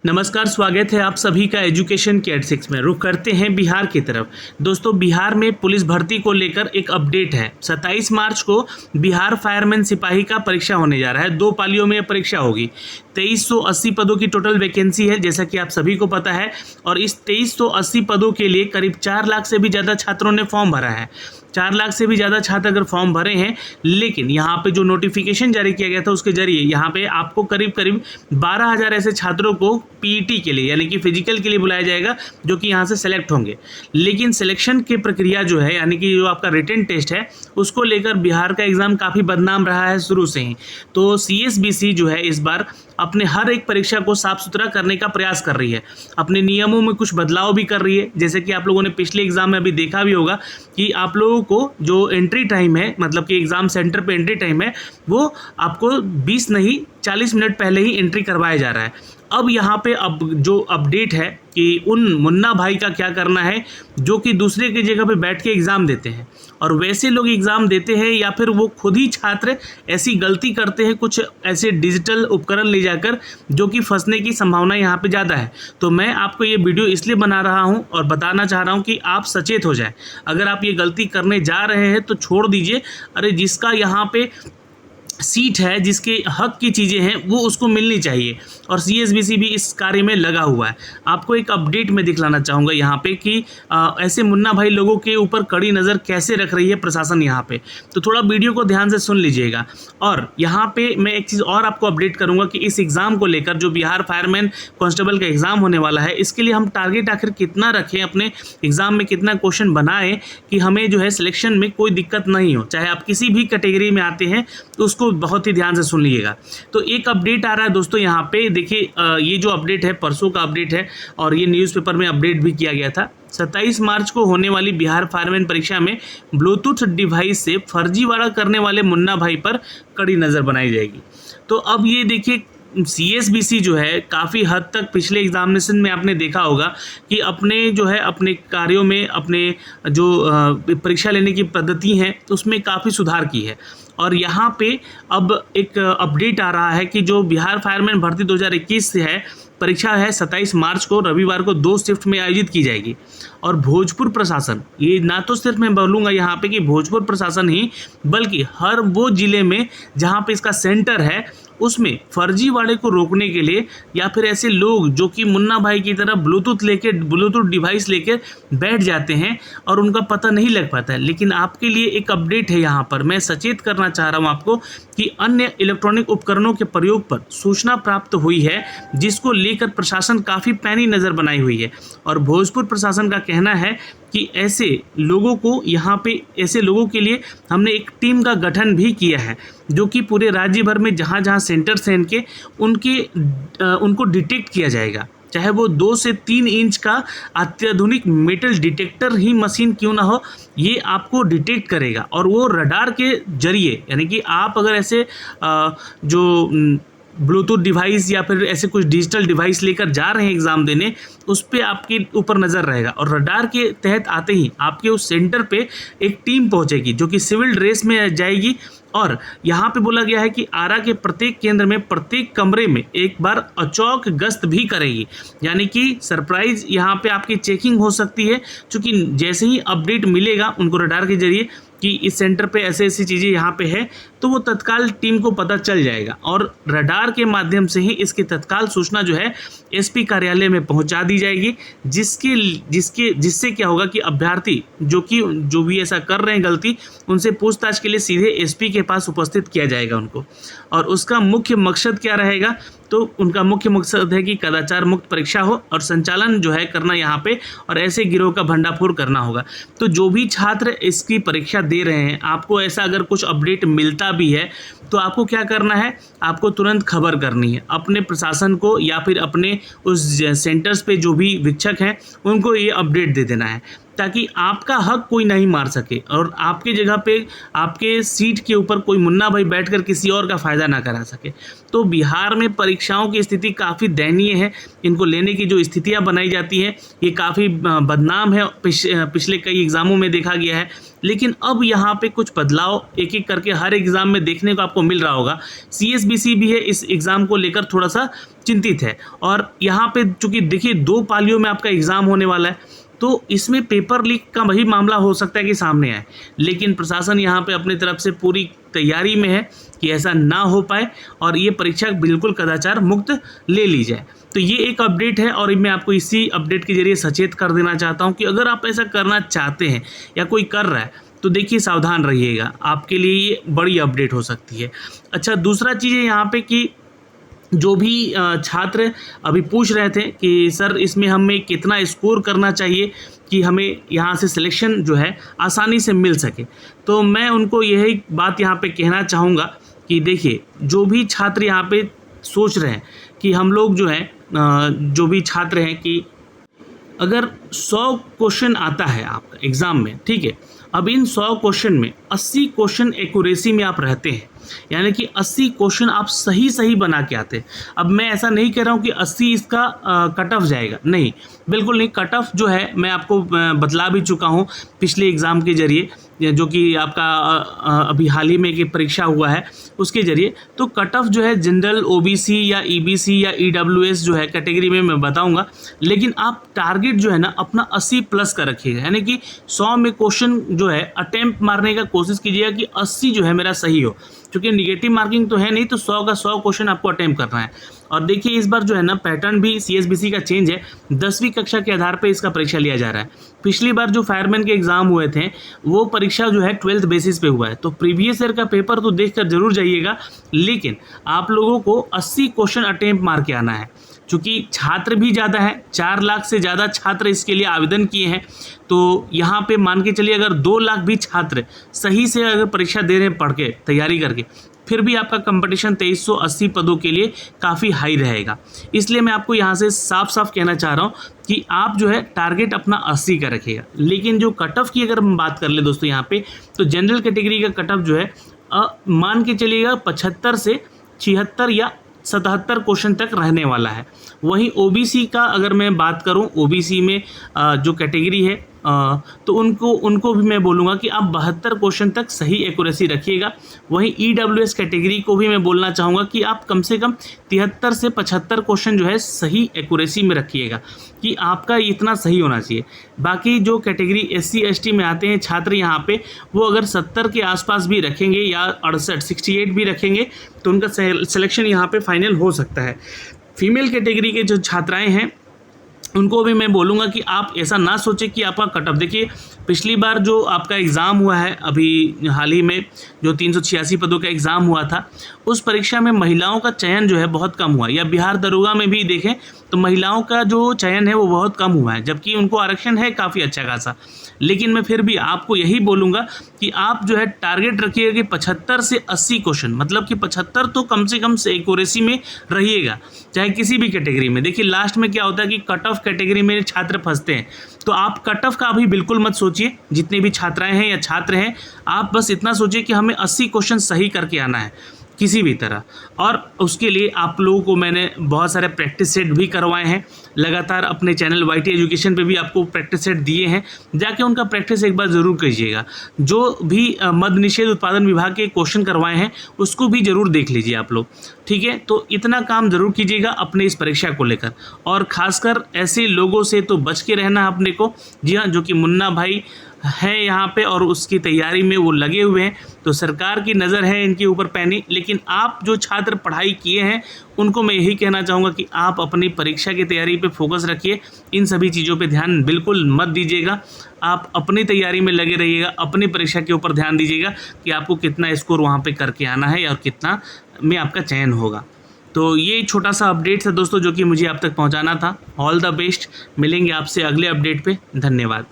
नमस्कार, स्वागत है आप सभी का एजुकेशन के एट 6 में। रुख करते हैं बिहार की तरफ। दोस्तों, बिहार में पुलिस भर्ती को लेकर एक अपडेट है। 27 मार्च को बिहार फायरमैन सिपाही का परीक्षा होने जा रहा है। 2 पालियों में यह परीक्षा होगी। 2380 पदों की टोटल वैकेंसी है, जैसा कि आप सभी को पता है। और इस 2380 पदों के लिए करीब 4 लाख से भी ज़्यादा छात्रों ने फॉर्म भरा है। 4 लाख से भी ज़्यादा छात्र अगर फॉर्म भरे हैं, लेकिन यहाँ पे जो नोटिफिकेशन जारी किया गया था उसके जरिए यहाँ पे आपको करीब 12,000 ऐसे छात्रों को पीईटी के लिए यानी कि फिजिकल के लिए बुलाया जाएगा, जो कि यहाँ से सेलेक्ट होंगे। लेकिन सिलेक्शन की प्रक्रिया जो है यानी कि जो आपका रिटन टेस्ट है उसको लेकर बिहार का एग्ज़ाम काफ़ी बदनाम रहा है शुरू से ही। तो सीएसबीसी जो है इस बार अपने हर एक परीक्षा को साफ सुथरा करने का प्रयास कर रही है। अपने नियमों में कुछ बदलाव भी कर रही है, जैसे कि आप लोगों ने पिछले एग्ज़ाम में अभी देखा भी होगा कि आप लोगों को जो एंट्री टाइम है, मतलब कि एग्ज़ाम सेंटर पे एंट्री टाइम है, वो आपको 20 नहीं 40 मिनट पहले ही एंट्री करवाया जा रहा है। अब यहाँ पे अब जो अपडेट है कि उन मुन्ना भाई का क्या करना है जो कि दूसरे की जगह पे बैठ के एग्ज़ाम देते हैं, और वैसे लोग एग्ज़ाम देते हैं या फिर वो खुद ही छात्र ऐसी गलती करते हैं कुछ ऐसे डिजिटल उपकरण ले जाकर, जो कि फंसने की संभावना यहाँ पे ज़्यादा है। तो मैं आपको ये वीडियो इसलिए बना रहा हूँ और बताना चाह रहा हूँ कि आप सचेत हो जाएं। अगर आप ये गलती करने जा रहे हैं तो छोड़ दीजिए। अरे जिसका यहाँ पे सीट है, जिसके हक की चीज़ें हैं, वो उसको मिलनी चाहिए। और सीएसबीसी भी इस कार्य में लगा हुआ है। आपको एक अपडेट में दिखलाना चाहूँगा यहाँ पे कि ऐसे मुन्ना भाई लोगों के ऊपर कड़ी नज़र कैसे रख रही है प्रशासन यहाँ पे। तो थोड़ा वीडियो को ध्यान से सुन लीजिएगा। और यहाँ पे मैं एक चीज़ और आपको अपडेट करूँगा कि इस एग्ज़ाम को लेकर, जो बिहार फायरमैन कांस्टेबल का एग्ज़ाम होने वाला है, इसके लिए हम टारगेट आखिर कितना रखें, अपने एग्ज़ाम में कितना क्वेश्चन बनाएं कि हमें जो है सिलेक्शन में कोई दिक्कत नहीं हो। चाहे आप किसी भी कैटेगरी में आते हैं तो उसको बहुत ही ध्यान से सुन लीजिएगा। तो एक अपडेट आ रहा है दोस्तों, यहाँ पे देखिए, ये जो अपडेट है परसों का अपडेट है और ये न्यूज़पेपर में अपडेट भी किया गया था। 27 मार्च को होने वाली बिहार फायरमैन परीक्षा में ब्लूटूथ डिवाइस से फर्जीवाड़ा करने वाले मुन्ना भाई पर कड़ी नज़र बनाई जाएगी। तो अब ये देखिए, सीएसबीसी जो है काफ़ी हद तक पिछले एग्जामिनेशन में आपने देखा होगा कि अपने जो है अपने कार्यों में, अपने जो परीक्षा लेने की पद्धति हैं उसमें काफ़ी सुधार की है। और यहाँ पे अब एक अपडेट आ रहा है कि जो बिहार फायरमैन भर्ती 2021 से है, परीक्षा है 27 मार्च को, रविवार को 2 शिफ्ट में आयोजित की जाएगी। और भोजपुर प्रशासन, ये ना तो सिर्फ मैं बोलूँगा यहाँ पे कि भोजपुर प्रशासन ही, बल्कि हर वो ज़िले में जहाँ पे इसका सेंटर है उसमें फर्जीवाड़े को रोकने के लिए, या फिर ऐसे लोग जो कि मुन्ना भाई की तरह ब्लूटूथ डिवाइस लेकर बैठ जाते हैं और उनका पता नहीं लग पाता है। लेकिन आपके लिए एक अपडेट है, यहाँ पर मैं सचेत करना चाह रहा हूँ आपको कि अन्य इलेक्ट्रॉनिक उपकरणों के प्रयोग पर सूचना प्राप्त हुई है, जिसको लेकर प्रशासन काफ़ी पैनी नज़र बनाई हुई है। और भोजपुर प्रशासन का कहना है कि ऐसे लोगों को, यहाँ पे ऐसे लोगों के लिए हमने एक टीम का गठन भी किया है, जो कि पूरे राज्य भर में जहाँ जहाँ सेंटर्स हैं उनको डिटेक्ट किया जाएगा। चाहे वो 2 से 3 इंच का अत्याधुनिक मेटल डिटेक्टर ही मशीन क्यों ना हो, ये आपको डिटेक्ट करेगा। और वो रडार के जरिए, यानी कि आप अगर ऐसे जो ब्लूटूथ डिवाइस या फिर ऐसे कुछ डिजिटल डिवाइस लेकर जा रहे हैं एग्ज़ाम देने, उस पर आपके ऊपर नज़र रहेगा। और रडार के तहत आते ही आपके उस सेंटर पे एक टीम पहुंचेगी, जो कि सिविल ड्रेस में जाएगी। और यहाँ पे बोला गया है कि आरा के प्रत्येक केंद्र में, प्रत्येक कमरे में एक बार अचौक गश्त भी करेगी, यानी कि सरप्राइज यहाँ पे आपकी चेकिंग हो सकती है। क्योंकि जैसे ही अपडेट मिलेगा उनको रडार के जरिए कि इस सेंटर पे ऐसे ऐसी चीज़ें यहाँ पे है, तो वो तत्काल टीम को पता चल जाएगा और रडार के माध्यम से ही इसकी तत्काल सूचना जो है एसपी कार्यालय में पहुंचा दी जाएगी, जिससे क्या होगा कि अभ्यर्थी जो भी ऐसा कर रहे हैं गलती, उनसे पूछताछ के लिए सीधे एसपी के पास उपस्थित किया जाएगा उनको। और उसका मुख्य मकसद क्या रहेगा, तो उनका मुख्य मकसद है कि कदाचार मुक्त परीक्षा हो और संचालन जो है करना यहाँ पे, और ऐसे गिरोह का भंडाफोड़ करना होगा। तो जो भी छात्र इसकी परीक्षा दे रहे हैं, आपको ऐसा अगर कुछ अपडेट मिलता भी है तो आपको क्या करना है, आपको तुरंत खबर करनी है अपने प्रशासन को, या फिर अपने उस सेंटर्स पे जो भी वीक्षक हैं उनको ये अपडेट दे देना है। ताकि आपका हक कोई नहीं मार सके और आपके जगह पे आपके सीट के ऊपर कोई मुन्ना भाई बैठकर किसी और का फ़ायदा ना करा सके। तो बिहार में परीक्षाओं की स्थिति काफ़ी दयनीय है। इनको लेने की जो स्थितियां बनाई जाती हैं ये काफ़ी बदनाम है, पिछले कई एग्ज़ामों में देखा गया है। लेकिन अब यहाँ पे कुछ बदलाव एक एक करके हर एग्ज़ाम में देखने को आपको मिल रहा होगा। CSBC भी है इस एग्ज़ाम को लेकर थोड़ा सा चिंतित है और यहाँ पे चूँकि देखिए 2 पालियों में आपका एग्ज़ाम होने वाला है, तो इसमें पेपर लीक का वही मामला हो सकता है कि सामने आए। लेकिन प्रशासन यहाँ पे अपनी तरफ से पूरी तैयारी में है कि ऐसा ना हो पाए और ये परीक्षा बिल्कुल कदाचार मुक्त ले ली जाए। तो ये एक अपडेट है और मैं आपको इसी अपडेट के जरिए सचेत कर देना चाहता हूँ कि अगर आप ऐसा करना चाहते हैं या कोई कर रहा है तो देखिए सावधान रहिएगा, आपके लिए ये बड़ी अपडेट हो सकती है। अच्छा, दूसरा चीज़ है यहाँ पे कि जो भी छात्र अभी पूछ रहे थे कि सर इसमें हमें कितना स्कोर करना चाहिए कि हमें यहाँ से सिलेक्शन जो है आसानी से मिल सके, तो मैं उनको यही बात यहाँ पे कहना चाहूँगा कि देखिए जो भी छात्र यहाँ पे सोच रहे हैं कि हम लोग जो है जो भी छात्र हैं कि अगर 100 क्वेश्चन आता है आपका एग्ज़ाम में, ठीक है, अब इन 100 क्वेश्चन में 80 क्वेश्चन एक्यूरेसी में आप रहते हैं, यानी कि 80 क्वेश्चन आप सही बना के आते हैं। अब मैं ऐसा नहीं कह रहा हूँ कि 80 इसका कट ऑफ जाएगा, नहीं, बिल्कुल नहीं। कट ऑफ जो है मैं आपको बतला भी चुका हूँ पिछले एग्ज़ाम के जरिए, जो कि आपका अभी हाल ही में एक परीक्षा हुआ है उसके जरिए। तो कट ऑफ जो है जनरल, OBC या EBC या EWS जो है कैटेगरी में मैं बताऊंगा, लेकिन आप टारगेट जो है ना अपना 80 प्लस का रखिएगा, यानी कि 100 में क्वेश्चन जो है अटेम्प्ट मारने का कोशिश कीजिएगा कि 80 जो है मेरा सही हो, क्योंकि निगेटिव मार्किंग तो है नहीं, तो 100 का 100 क्वेश्चन आपको अटेम्प्ट करना है। और देखिए इस बार जो है ना पैटर्न भी CSBC का चेंज है, 10वीं कक्षा के आधार पर इसका परीक्षा लिया जा रहा है। पिछली बार जो फायरमैन के एग्ज़ाम हुए थे वो परीक्षा जो है 12th बेसिस पे हुआ है, तो प्रीवियस ईयर का पेपर तो देखकर जरूर जाइएगा, लेकिन आप लोगों को 80 क्वेश्चन अटेम्प्ट मार के आना है। चूँकि छात्र भी ज़्यादा है, 4 लाख से ज़्यादा छात्र इसके लिए आवेदन किए हैं, तो यहाँ पे मान के चलिए अगर 2 लाख भी छात्र सही से अगर परीक्षा दे रहे हैं पढ़ के तैयारी करके, फिर भी आपका कंपटीशन 2380 पदों के लिए काफ़ी हाई रहेगा। इसलिए मैं आपको यहाँ से साफ साफ कहना चाह रहा हूँ कि आप जो है टारगेट अपना 80 का रखिएगा। लेकिन जो कट ऑफ की अगर हम बात कर ले दोस्तों यहाँ पे, तो जनरल कैटेगरी का कट ऑफ जो है मान के चलिएगा 75 से 76 या 77 क्वेश्चन तक रहने वाला है। वहीं OBC का अगर मैं बात करूं, OBC में जो कैटेगरी है तो उनको भी मैं बोलूँगा कि आप 72 क्वेश्चन तक सही एक्यूरेसी रखिएगा। वहीं EWS कैटेगरी को भी मैं बोलना चाहूँगा कि आप कम से कम 73 से 75 क्वेश्चन जो है सही एक्यूरेसी में रखिएगा, कि आपका इतना सही होना चाहिए। बाकी जो कैटेगरी SC ST में आते हैं छात्र यहाँ पे, वो अगर 70 के आसपास भी रखेंगे या 68 भी रखेंगे तो उनका सिलेक्शन यहाँ पे फाइनल हो सकता है। फीमेल कैटेगरी के जो छात्राएँ हैं उनको भी मैं बोलूँगा कि आप ऐसा ना सोचें कि आपका कट ऑफ, देखिए पिछली बार जो आपका एग्ज़ाम हुआ है अभी हाल ही में, जो 386 पदों का एग्ज़ाम हुआ था, उस परीक्षा में महिलाओं का चयन जो है बहुत कम हुआ, या बिहार दरोगा में भी देखें तो महिलाओं का जो चयन है वो बहुत कम हुआ है, जबकि उनको आरक्षण है काफ़ी अच्छा खासा। लेकिन मैं फिर भी आपको यही बोलूँगा कि आप जो है टारगेट रखिएगा कि 75 से 80 क्वेश्चन, मतलब कि 75 तो कम से कम से एक्यूरेसी में रहिएगा, चाहे किसी भी कैटेगरी में। देखिए लास्ट में क्या होता है कि कट ऑफ कैटेगरी में छात्र फंसते हैं, तो आप कट ऑफ का अभी बिल्कुल मत सोचिए। जितने भी छात्राएं हैं या छात्र हैं, आप बस इतना सोचिए कि हमें 80 क्वेश्चन सही करके आना है किसी भी तरह। और उसके लिए आप लोगों को मैंने बहुत सारे प्रैक्टिस सेट भी करवाए हैं, लगातार अपने चैनल YT एजुकेशन पे भी आपको प्रैक्टिस सेट दिए हैं, जाके उनका प्रैक्टिस एक बार ज़रूर कीजिएगा। जो भी मद्य निषेध उत्पादन विभाग के क्वेश्चन करवाए हैं उसको भी ज़रूर देख लीजिए आप लोग, ठीक है। तो इतना काम ज़रूर कीजिएगा अपने इस परीक्षा को लेकर, और ख़ासकर ऐसे लोगों से तो बच के रहना अपने को। जी हाँ, जो कि मुन्ना भाई है यहाँ पे और उसकी तैयारी में वो लगे हुए हैं, तो सरकार की नज़र है इनके ऊपर पैनी। लेकिन आप जो छात्र पढ़ाई किए हैं उनको मैं यही कहना चाहूँगा कि आप अपनी परीक्षा की तैयारी पे फोकस रखिए, इन सभी चीज़ों पे ध्यान बिल्कुल मत दीजिएगा। आप अपनी तैयारी में लगे रहिएगा, अपनी परीक्षा के ऊपर ध्यान दीजिएगा कि आपको कितना स्कोर वहाँ पे करके आना है और कितना में आपका चयन होगा। तो ये छोटा सा अपडेट था दोस्तों जो कि मुझे आप तक पहुँचाना था। ऑल द बेस्ट, मिलेंगे आपसे अगले अपडेट पे। धन्यवाद।